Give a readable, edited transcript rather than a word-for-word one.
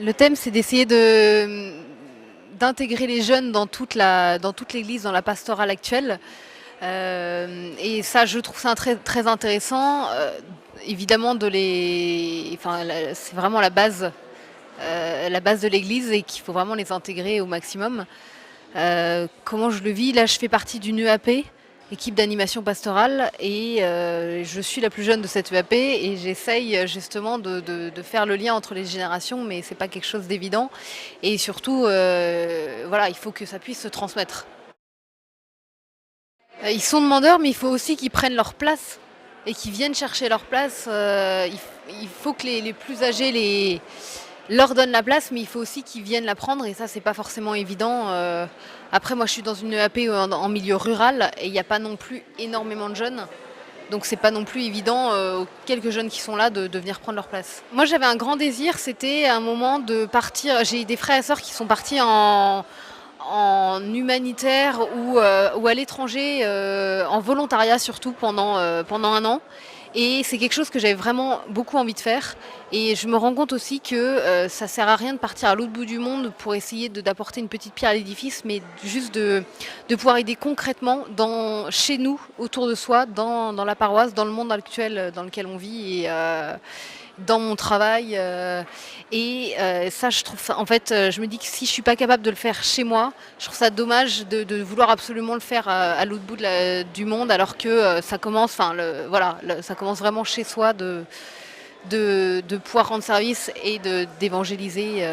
Le thème, c'est d'essayer d'intégrer les jeunes dans toute l'Église, dans la pastorale actuelle. Et ça, je trouve ça très intéressant. Évidemment, c'est vraiment la base de l'Église et qu'il faut vraiment les intégrer au maximum. Comment je le vis? Là, je fais partie d'une EAP, équipe d'animation pastorale, et je suis la plus jeune de cette EAP et j'essaye justement de faire le lien entre les générations, mais c'est pas quelque chose d'évident. Et surtout, voilà, il faut que ça puisse se transmettre. Ils sont demandeurs, mais il faut aussi qu'ils prennent leur place et qu'ils viennent chercher leur place. Il faut que les plus âgés leur donnent la place, mais il faut aussi qu'ils viennent la prendre et ça, c'est pas forcément évident. Après, moi, je suis dans une EAP en milieu rural et il n'y a pas non plus énormément de jeunes. Donc c'est pas non plus évident aux quelques jeunes qui sont là de venir prendre leur place. Moi j'avais un grand désir, c'était un moment de partir. J'ai des frères et sœurs qui sont partis en humanitaire ou à l'étranger, en volontariat surtout pendant un an. Et c'est quelque chose que j'avais vraiment beaucoup envie de faire. Et je me rends compte aussi que ça sert à rien de partir à l'autre bout du monde pour essayer d'apporter une petite pierre à l'édifice, mais juste de pouvoir aider concrètement chez nous, autour de soi, dans la paroisse, dans le monde actuel dans lequel on vit. Et dans mon travail. Ça, je trouve ça, en fait, je me dis que si je suis pas capable de le faire chez moi, je trouve ça dommage de vouloir absolument le faire à l'autre bout du monde, alors que ça commence, enfin, voilà, ça commence vraiment chez soi de pouvoir rendre service et d'évangéliser.